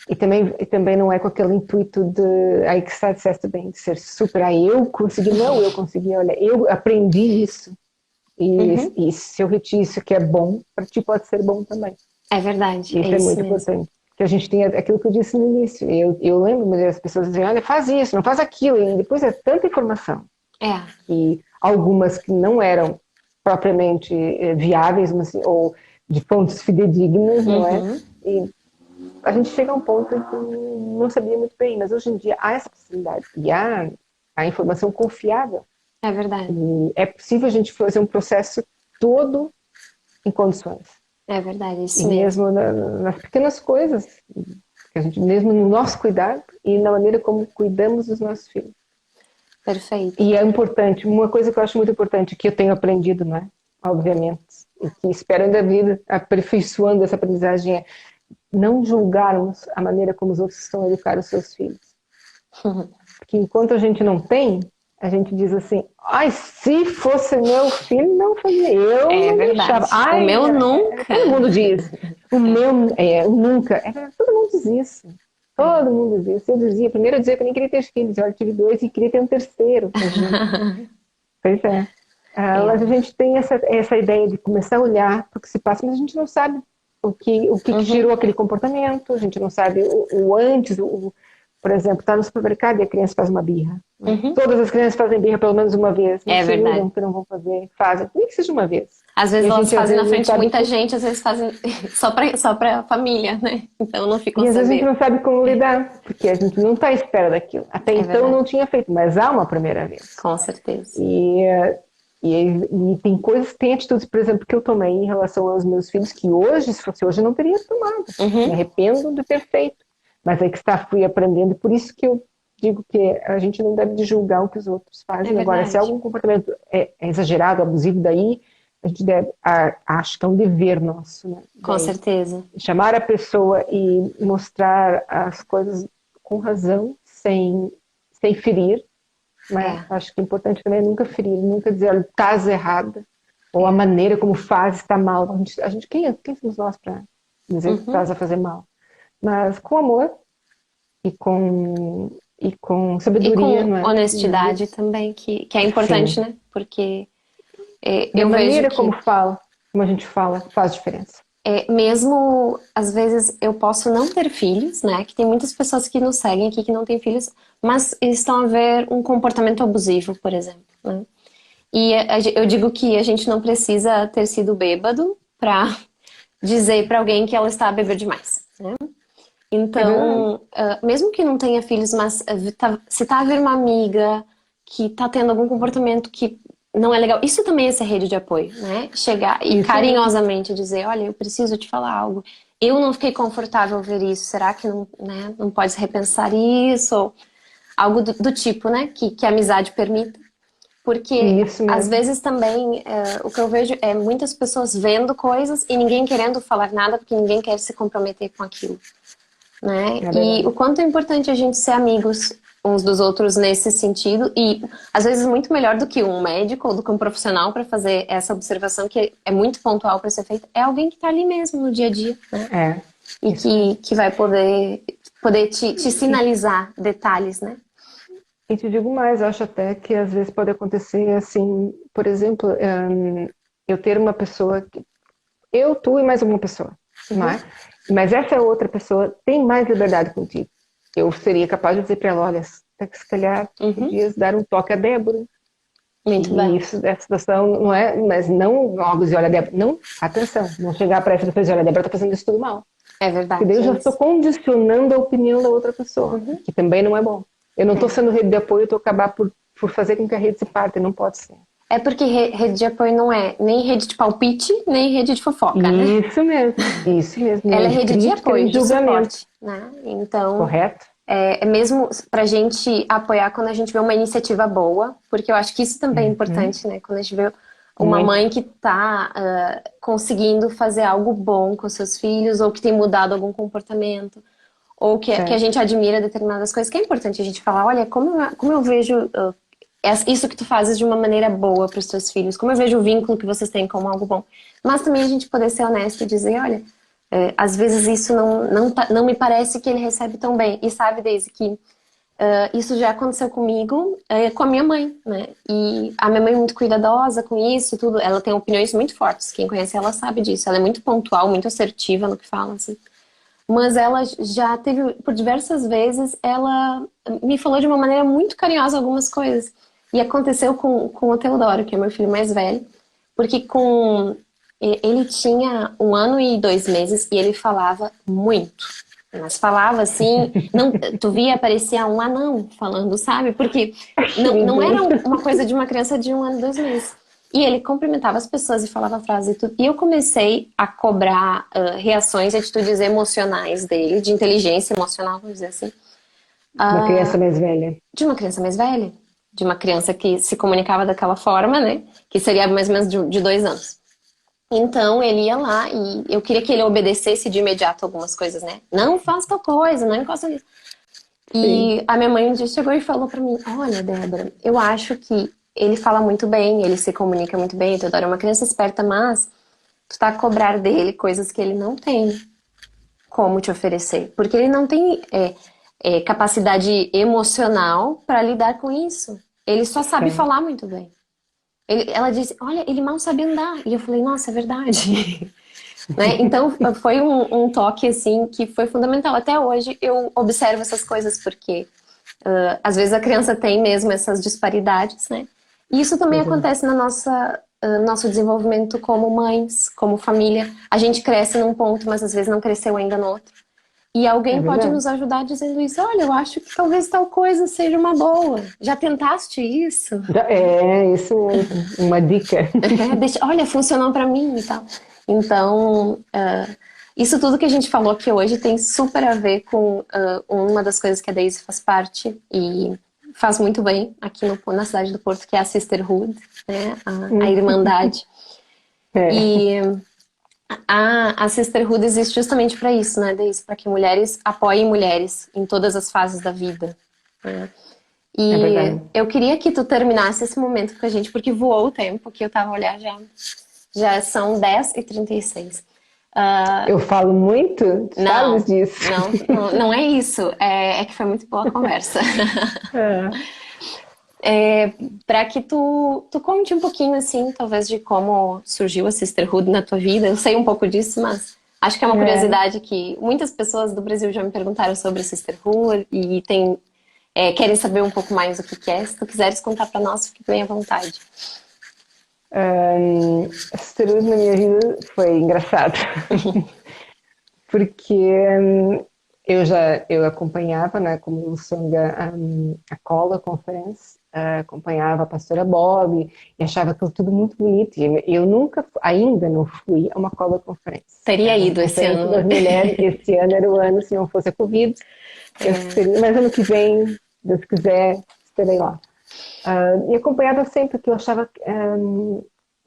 e também não é com aquele intuito de aí que você disseste bem, de ser super, eu consegui, não, eu consegui, olha, eu aprendi isso e se eu repetir isso que é bom, para ti pode ser bom também. É verdade. Isso é muito importante. Que a gente tem aquilo que eu disse no início. Eu lembro das pessoas dizendo, olha, faz isso, não faz aquilo. E depois é tanta informação. E algumas que não eram propriamente viáveis, mas, ou de fontes fidedignas, não é? E a gente chega a um ponto em que não sabia muito bem, mas hoje em dia há essa possibilidade. E há a informação confiável. É verdade. E é possível a gente fazer um processo todo em condições. É verdade, isso e mesmo nas pequenas coisas, que a gente, mesmo no nosso cuidado e na maneira como cuidamos dos nossos filhos. Perfeito. E é importante, uma coisa que eu acho muito importante, que eu tenho aprendido, não é? Obviamente, e que espero ainda vir aperfeiçoando essa aprendizagem, é não julgarmos a maneira como os outros estão a educar os seus filhos. Porque enquanto a gente não tem, a gente diz assim, ai, se fosse meu filho, não fazia. Eu não deixava. Ai, o meu nunca. Todo mundo diz. O meu nunca. Todo mundo diz isso. Todo mundo diz isso. Eu dizia, primeiro eu dizia que eu nem queria ter filhos. Eu tive 2 e queria ter um terceiro. Pois é. Mas a gente tem essa ideia de começar a olhar para o que se passa, mas a gente não sabe o que gerou aquele comportamento, a gente não sabe o antes, por exemplo, está no supermercado e a criança faz uma birra. Todas as crianças fazem birra pelo menos uma vez. Não se verdade. Que não vão fazer, fazem. Nem que seja uma vez. Às vezes elas fazem na frente de muita gente, às vezes fazem só pra família, né? Então não ficam sabendo. E às vezes a gente não sabe como lidar, porque a gente não está à espera daquilo. Até então não tinha feito, mas há uma primeira vez. Com certeza. E tem coisas, tem atitudes, por exemplo, que eu tomei em relação aos meus filhos, que hoje, se fosse hoje, eu não teria tomado. Me arrependo de ter feito. Mas é que fui aprendendo, e por isso que eu digo que a gente não deve julgar o que os outros fazem. Agora, se algum comportamento é exagerado, abusivo, daí a gente deve, acho que é um dever nosso, né? Com certeza. Chamar a pessoa e mostrar as coisas com razão, sem ferir. Mas acho que é importante também nunca ferir, nunca dizer, olha, estás errada, ou a maneira como faz está mal. Quem somos nós para dizer que estás a fazer mal? Mas com amor e com sabedoria. E com honestidade também, que é importante, né? Porque a maneira como a gente fala faz diferença. mesmo, às vezes, eu posso não ter filhos, né? Que tem muitas pessoas que nos seguem aqui que não têm filhos, mas estão a ver um comportamento abusivo, por exemplo, né? E eu digo que a gente não precisa ter sido bêbado pra dizer pra alguém que ela está a beber demais, né? É verdade. Então, mesmo que não tenha filhos, mas se tá a ver uma amiga que tá tendo algum comportamento que não é legal, isso também é ser rede de apoio, né? Chegar e Isso mesmo. carinhosamente dizer, olha, eu preciso te falar algo. Eu não fiquei confortável ao ver isso. Será que não, né, não pode repensar isso? Ou algo do tipo, né? Que a amizade permita. Porque Isso às mesmo. vezes também o que eu vejo é muitas pessoas vendo coisas e ninguém querendo falar nada porque ninguém quer se comprometer com aquilo, né? É E verdade. o quanto é importante a gente ser amigos uns dos outros nesse sentido e às vezes muito melhor do que um médico ou do que um profissional para fazer essa observação que é muito pontual para ser feita, é alguém que está ali mesmo no dia a dia, né? É, E isso mesmo. que vai poder te sinalizar detalhes, né? E te digo mais, acho até que às vezes pode acontecer assim, por exemplo, eu ter uma pessoa, eu, tu e mais alguma pessoa, não Uhum, é? Mas essa outra pessoa tem mais liberdade contigo. Eu seria capaz de dizer para ela, olha, até que se calhar uhum, podias dar um toque à Débora, muito que bem. isso, essa situação não é, mas não logo dizer, olha, Débora, não, atenção, não chegar para essa pessoa e dizer, olha, Débora tá fazendo isso tudo mal. É Porque daí eu verdade, é já estou isso. condicionando a opinião da outra pessoa, Uhum, que também não é bom. Eu não estou é. sendo rede de apoio, eu estou acabar por fazer com que a rede se parta, não pode ser. É porque rede de apoio não é nem rede de palpite, nem rede de fofoca, né? Isso mesmo, Ela nem é de rede de crítica, nem apoio, de de julgamento, suporte, né? Então, correto? é mesmo pra gente apoiar quando a gente vê uma iniciativa boa, porque eu acho que isso também é Uhum. importante, né? Quando a gente vê uma Muito, mãe que tá conseguindo fazer algo bom com seus filhos, ou que tem mudado algum comportamento, ou que a certo. gente admira determinadas coisas, que é importante a gente falar, olha, como eu vejo isso que tu fazes de uma maneira boa para os teus filhos, como eu vejo o vínculo que vocês têm como algo bom. Mas também a gente poder ser honesto e dizer, olha, às vezes isso não me parece que ele recebe tão bem. E sabe, Daisy, que isso já aconteceu comigo, com a minha mãe, né? E a minha mãe é muito cuidadosa com isso e tudo. Ela tem opiniões muito fortes. Quem conhece ela sabe disso. Ela é muito pontual, muito assertiva no que fala, assim. Mas ela já teve, por diversas vezes, ela me falou de uma maneira muito carinhosa algumas coisas. E aconteceu com o Teodoro, que é meu filho mais velho, porque ele tinha 1 ano e 2 meses e ele falava muito. Mas falava assim, não, tu via, parecia um anão falando, sabe? Porque não era Queridinho. uma coisa de uma criança de 1 ano e 2 meses. E ele cumprimentava as pessoas e falava frase e tudo. E eu comecei a cobrar reações e atitudes emocionais dele, de inteligência emocional, vamos dizer assim, Uma criança mais velha. de uma criança mais velha, de uma criança que se comunicava daquela forma, né? Que seria mais ou menos de 2 anos. Então ele ia lá e eu queria que ele obedecesse de imediato algumas coisas, né? Não faça tal coisa, não encosta nisso. Sim, E a minha mãe um dia chegou e falou pra mim: Olha, Débora, eu acho que ele fala muito bem, ele se comunica muito bem, Teodoro é uma criança esperta, mas tu tá a cobrar dele coisas que ele não tem como te oferecer, porque ele não tem capacidade emocional pra lidar com isso. Ele só sabe certo. falar muito bem. Ela disse: Olha, ele mal sabe andar. E eu falei: Nossa, é verdade. Né? Então foi um toque assim que foi fundamental. Até hoje eu observo essas coisas porque às vezes a criança tem mesmo essas disparidades, né? E isso também Pois é, acontece na nosso desenvolvimento como mães, como família. A gente cresce num ponto, mas às vezes não cresceu ainda no outro. E é alguém pode verdade. nos ajudar dizendo isso. Olha, eu acho que talvez tal coisa seja uma boa. Já tentaste isso? É isso mesmo, uma dica. Olha, funcionou pra mim e tal. Então, isso tudo que a gente falou aqui hoje tem super a ver com uma das coisas que a Daisy faz parte e faz muito bem aqui na cidade do Porto, que é a Sisterhood, né? A Hum, Irmandade. É, E a Sisterhood existe justamente para isso, né, Daisy? Para que mulheres apoiem mulheres em todas as fases da vida, né? é E verdade. eu queria que tu terminasse esse momento com a gente, porque voou o tempo que eu tava a olhar já. Já são 10h36. Eu falo muito, tu sabes Não, disso. não é isso. É que foi muito boa a conversa. É. Para que tu conte um pouquinho, assim, talvez de como surgiu a Sisterhood na tua vida. Eu sei um pouco disso, mas acho que é uma É, curiosidade que muitas pessoas do Brasil já me perguntaram sobre a Sisterhood e querem saber um pouco mais o que que é. Se tu quiseres contar para nós, fique bem à vontade. a sisterhood na minha vida foi engraçado, porque eu acompanhava, né, como songa a Cola Conference, acompanhava a pastora Bob e achava aquilo tudo muito bonito. E eu nunca, ainda não fui a uma Cola Conference. Teria Era uma ido esse conferência ano, das né? mulheres, esse ano era o ano, se não fosse a Covid, eu seria, mas ano que vem, se Deus quiser, estarei lá. E acompanhava sempre, que eu achava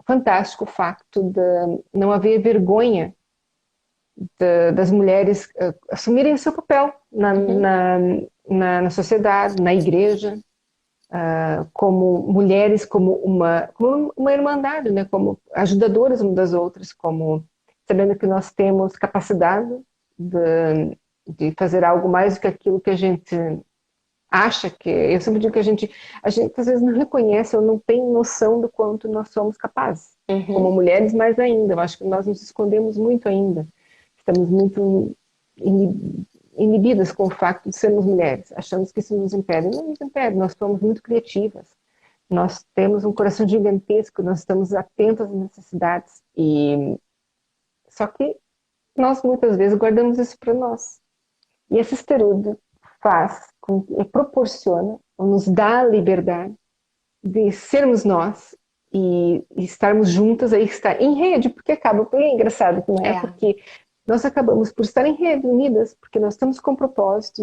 fantástico o facto de não haver vergonha das mulheres assumirem o seu papel Uhum, na sociedade, na igreja, como mulheres, como uma irmandade, né? Como ajudadoras umas das outras, como sabendo que nós temos capacidade de fazer algo mais do que aquilo que a gente acha que. Eu sempre digo que a gente às vezes não reconhece ou não tem noção do quanto nós somos capazes. Como uhum, mulheres, mais ainda. Eu acho que nós nos escondemos muito ainda. Estamos muito inibidas com o facto de sermos mulheres. Achamos que isso nos impede. Não nos impede, nós somos muito criativas. Nós temos um coração gigantesco, nós estamos atentos às necessidades. Só que nós muitas vezes guardamos isso para nós. E esse esteroide proporciona, nos dá a liberdade de sermos nós e estarmos juntas, aí estar em rede, porque é engraçado, não é? é. Porque nós acabamos por estar em rede, unidas, porque nós estamos com propósito,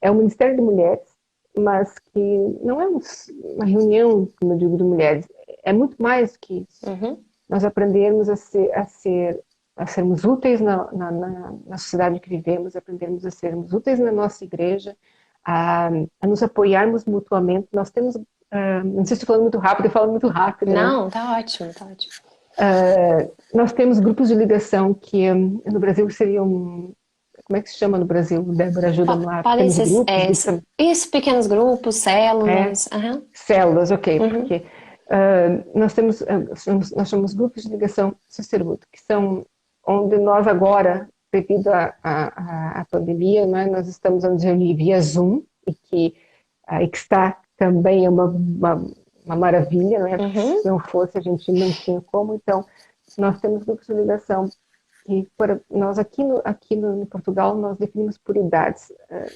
é o Ministério de Mulheres, mas que não é uma reunião, como eu digo, de mulheres, é muito mais do que isso. Uhum, Nós aprendermos a sermos úteis na sociedade que vivemos, aprendermos a sermos úteis na nossa igreja, a nos apoiarmos mutuamente. Nós temos, não sei se estou falando muito rápido, eu falo muito rápido, né? não, tá ótimo, tá ótimo. Nós temos grupos de ligação que no Brasil seriam, como é que se chama no Brasil? Débora, ajuda-me lá. Podem Pequenos ser, grupos, isso, pequenos grupos, é, células. Aham, células, ok, uhum, porque nós chamamos grupos de ligação sisterhood, que são onde nós agora, devido à pandemia, né, nós estamos a nos reunir via Zoom, e que está também uma maravilha, né, porque uhum, se não fosse a gente não tinha como, então nós temos grupos de ligação e nós aqui no Portugal nós definimos por idades,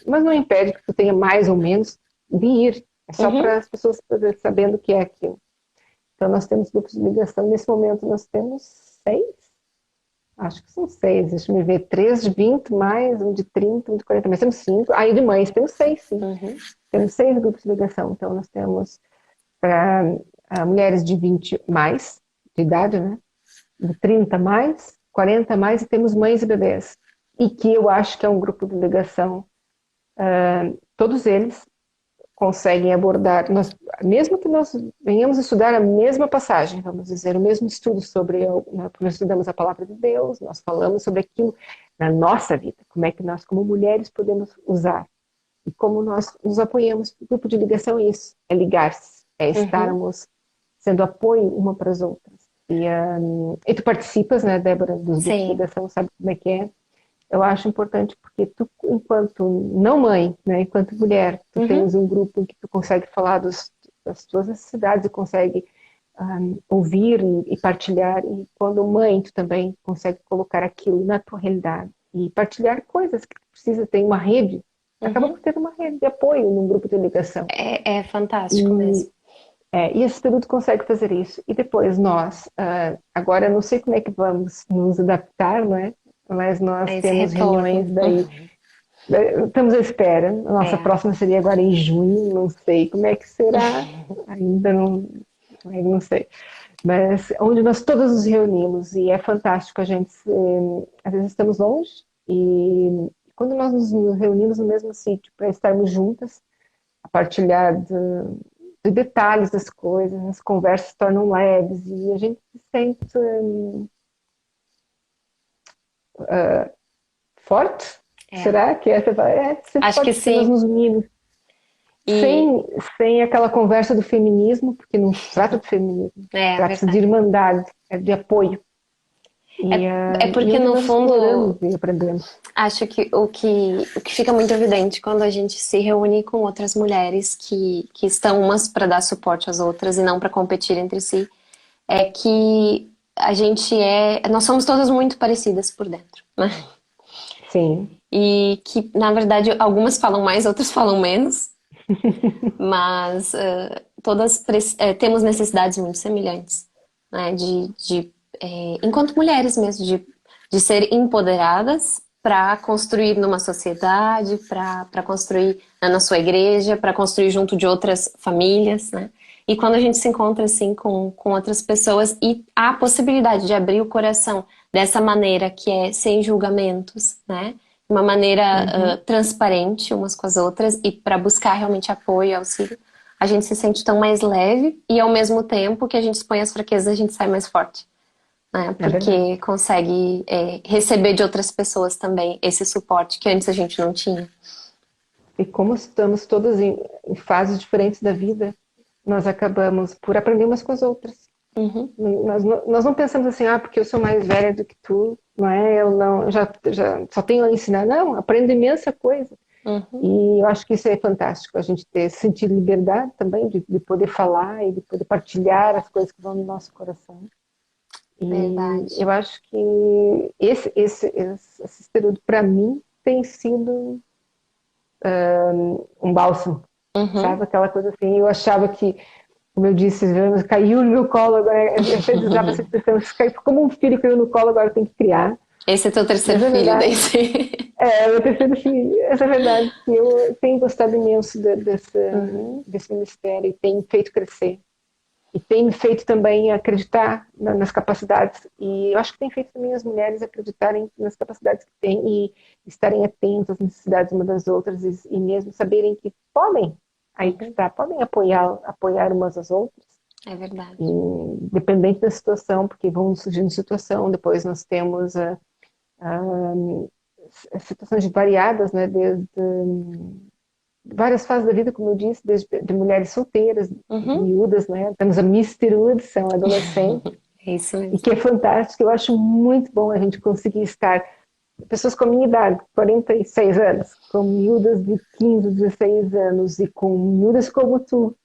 mas não impede que tu tenha mais ou menos de ir, é só para uhum. as pessoas sabendo o que é aquilo. Então nós temos grupos de ligação, nesse momento nós temos 6, acho que são 6, deixa-me ver, 3 de 20 mais, um de 30, um de 40, mas temos 5, aí de mães temos 6, sim. Uhum, Temos 6 grupos de ligação, então nós temos para mulheres de 20 mais, de idade, né? De 30 mais, 40 mais, e temos mães e bebês. E que eu acho que é um grupo de ligação, todos eles conseguem abordar, mesmo que nós venhamos estudar a mesma passagem, vamos dizer, o mesmo estudo nós estudamos a palavra de Deus, nós falamos sobre aquilo na nossa vida, como é que nós, como mulheres, podemos usar. E como nós nos apoiamos. O grupo de ligação é isso, é ligar-se, é uhum. estarmos sendo apoio uma para as outras. E tu participas, né, Débora, dos grupos de Sim. ligação, sabe como é que é? Eu acho importante porque tu, enquanto não mãe, né, enquanto mulher, tu Uhum, tens um grupo em que tu consegue falar das tuas necessidades e consegue ouvir e partilhar. E quando mãe, tu também consegue colocar aquilo na tua realidade e partilhar coisas que tu precisa ter uma rede. Acaba por uhum. ter uma rede de apoio num grupo de ligação. É fantástico E, mesmo. e esse período consegue fazer isso. E depois nós, agora eu não sei como é que vamos nos adaptar, não é? Mas nós É esse temos reuniões retorno. daí. Estamos à espera. A nossa É. próxima seria agora em junho, não sei como é que será. Ainda não sei. Mas onde nós todos nos reunimos e é fantástico. Às vezes estamos longe e quando nós nos reunimos no mesmo sítio para estarmos juntas, a partilhar de detalhes das coisas, as conversas se tornam leves e a gente se sente forte. É. Será que essa se sente Acho que forte porque nós sim. nos unimos? E sem aquela conversa do feminismo, porque não se trata de feminismo, é trata-se de verdade. irmandade, de apoio. E, É e porque onde no nós fundo exploramos e aprendemos. acho que o que fica muito evidente quando a gente se reúne com outras mulheres que estão umas para dar suporte às outras e não para competir entre si, é que nós somos todas muito parecidas por dentro, né? Sim, E que, na verdade, algumas falam mais, outras falam menos, mas todas temos necessidades muito semelhantes, né? Enquanto mulheres mesmo, de ser empoderadas para construir numa sociedade, para construir na sua igreja, para construir junto de outras famílias, né? E quando a gente se encontra assim com outras pessoas e há a possibilidade de abrir o coração dessa maneira que é sem julgamentos, né? De uma maneira uhum, transparente umas com as outras e para buscar realmente apoio e auxílio, a gente se sente tão mais leve e ao mesmo tempo que a gente expõe as fraquezas, a gente sai mais forte, né? é verdade. Porque consegue receber de outras pessoas também esse suporte que antes a gente não tinha. E como estamos todas em fases diferentes da vida, nós acabamos por aprender umas com as outras. Uhum, Nós não pensamos assim, porque eu sou mais velha do que tu, não é? Eu não, já só tenho a ensinar. Não, aprendo imensa coisa. uhum, E eu acho que isso é fantástico, a gente ter sentir liberdade também de poder falar e de poder partilhar as coisas que vão no nosso coração. E verdade. eu acho que esse período, para mim, tem sido um bálsamo, Uhum. sabe? Aquela coisa assim, eu achava que, como eu disse, caiu no meu colo, agora eu sempre usava essa expressão, caiu como um filho caiu no colo, agora tem que criar. Esse é teu terceiro Mas é filho, verdade, daí sim. eu prefiro que, essa é verdade, que eu tenho gostado imenso Uhum, desse ministério e tenho feito crescer. E tem me feito também acreditar nas capacidades, e eu acho que tem feito também as mulheres acreditarem nas capacidades que têm e estarem atentas às necessidades umas das outras e mesmo saberem que podem, aí que uhum. está, podem apoiar umas às outras, É verdade. independente da situação, porque vão surgindo situação, depois nós temos situações variadas, né, desde várias fases da vida, como eu disse, desde de mulheres solteiras, Uhum. miúdas, né? Temos a Misterhood, são adolescentes, É isso e mesmo. que é fantástico. Eu acho muito bom a gente conseguir estar, pessoas com a minha idade, 46 anos, com miúdas de 15, 16 anos, e com miúdas como tu,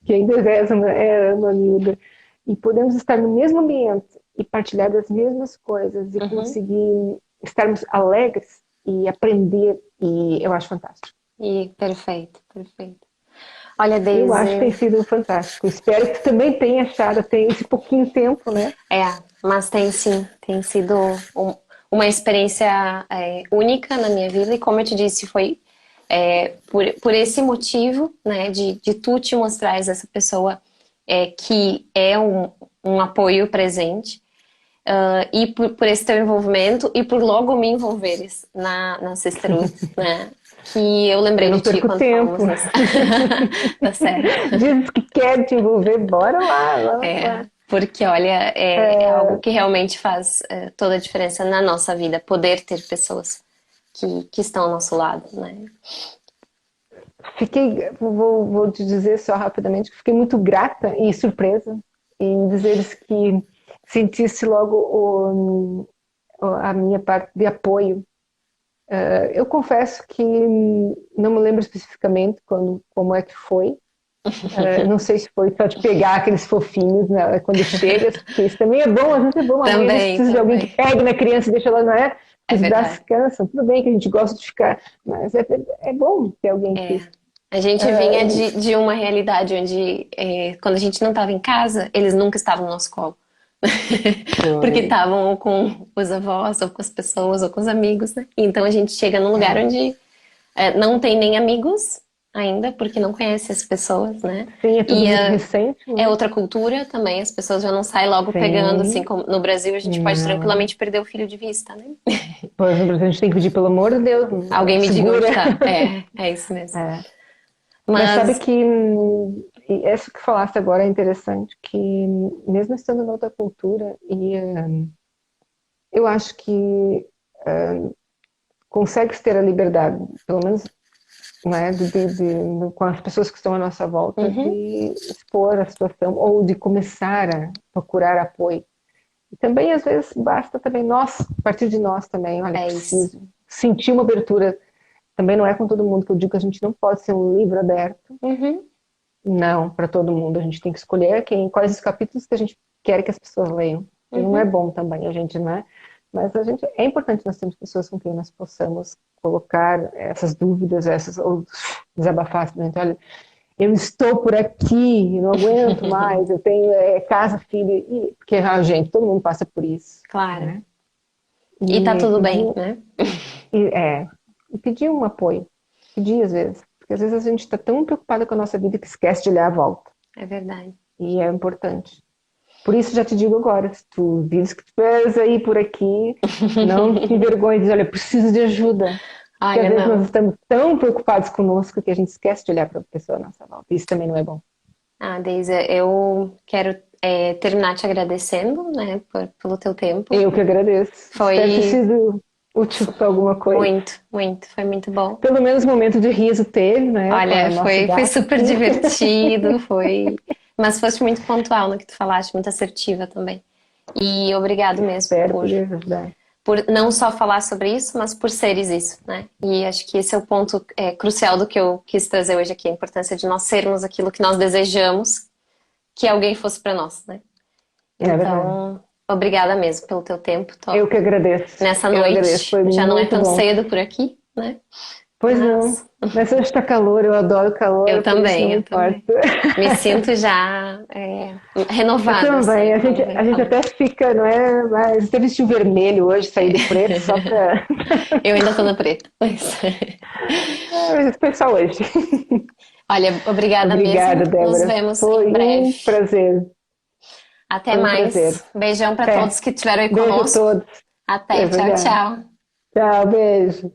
que ainda é uma miúda, e podemos estar no mesmo ambiente e partilhar das mesmas coisas e Uhum. conseguir estarmos alegres e aprender, e eu acho fantástico. E perfeito, perfeito. Olha, Eu acho que tem Daisy, sido fantástico. Espero que tu também tenha achado, tem esse pouquinho tempo, né? é, mas tem sim, tem sido uma experiência única na minha vida e como eu te disse, foi por esse motivo, né, de tu te mostrares essa pessoa que é um apoio presente e por esse teu envolvimento e por logo me envolveres na Sisterhood, né, que eu Eu lembrei não de ti perco quando tempo. falamos nisso. Tá certo. Diz que quer te envolver, bora lá, vamos lá. Porque, olha, é algo É, que realmente faz toda a diferença na nossa vida, poder ter pessoas que estão ao nosso lado, né? vou te dizer só rapidamente que fiquei muito grata e surpresa em dizeres que sentisse logo a minha parte de apoio. Eu confesso que não me lembro especificamente como é que foi. Não sei se foi só de pegar aqueles fofinhos, né, quando chegas, porque isso também é bom, às vezes é bom, alguém às vezes Também, precisa de alguém que também. pegue na criança e deixa ela, não é? É Porque os braços verdade. cansam, tudo bem que a gente gosta de ficar, mas é bom ter alguém É. que. A gente vinha Uh, de uma realidade onde, quando a gente não estava em casa, eles nunca estavam no nosso colo. Porque foi, estavam ou com os avós, ou com as pessoas, ou com os amigos, né? Então a gente chega num lugar onde não tem nem amigos ainda, porque não conhece as pessoas, né? sim, é tudo E muito recente, é né? outra cultura também, as pessoas já não saem logo pegando, assim Sim, como no Brasil a gente pode não. tranquilamente perder o filho de vista, né? Pois no Brasil a gente tem que pedir, pelo amor de Deus, Alguém me diga onde segura. tá. É isso mesmo. É. Mas sabe Mas, que e isso que falaste agora é interessante, que mesmo estando na outra cultura, eu acho que consegues ter a liberdade, pelo menos né, com as pessoas que estão à nossa volta, Uhum. de expor a situação ou de começar a procurar apoio. E também, às vezes, basta também nós, a partir de nós também, olha, É isso. preciso sentir uma abertura. Também não é com todo mundo que eu digo que a gente não pode ser um livro aberto, Uhum. não, para todo mundo. A gente tem que escolher quais os capítulos que a gente quer que as pessoas leiam. E não é Uhum. bom também, a gente, não é? Mas a gente, é importante nós termos pessoas com quem nós possamos colocar essas dúvidas, ou desabafar, simplesmente, olha, eu estou por aqui, não aguento mais, eu tenho casa, filho, porque, gente, todo mundo passa por isso, Claro. né? E tá E tudo pedir, bem, né? e pedir um apoio, pedir às vezes, porque às vezes a gente está tão preocupada com a nossa vida que esquece de olhar a volta, É verdade. e é importante. Por isso já te digo agora, se tu vires que tu és aí por aqui, não te envergonhe de dizer, olha, eu preciso de ajuda. Porque às Olha, vezes nós não. estamos tão preocupados conosco que a gente esquece de olhar para a pessoa à nossa volta. Isso também não é bom. Ah, Deise, eu quero terminar te agradecendo, né, pelo teu tempo. Eu que agradeço. Espero ter Foi sido útil para alguma coisa. muito, muito, foi muito bom. Pelo menos um momento de riso teve, né? Com a Olha, nossa foi gata super aqui. divertido, foi. Mas foste muito pontual no que tu falaste, muito assertiva também. E obrigado mesmo Espero poder ajudar. por não só falar sobre isso, mas por seres isso, né? E acho que esse é o ponto crucial do que eu quis trazer hoje aqui, a importância de nós sermos aquilo que nós desejamos que alguém fosse para nós, né? É verdade. Então, obrigada mesmo pelo teu tempo, Eu que agradeço. nessa Eu agradeço. noite. Foi Já não é muito tão bom. cedo por aqui, né? Pois não. Mas Mas hoje está calor, eu adoro eu calor, por isso não também, me eu importa. também. Me sinto já Eu renovada, também, assim, quando vem a gente calor. até fica, não é? Mas até vestiu vermelho hoje, saí do preto só para. Eu ainda tô no preto. Mas foi só hoje. Olha, obrigada Obrigada, mesmo. Nos Débora. vemos em Foi breve. um prazer. Até Foi um prazer. mais. Beijão para todos Até. que estiveram aí Beijo a conosco. todos. É Até. Tchau, verdade. tchau. Tchau, beijo.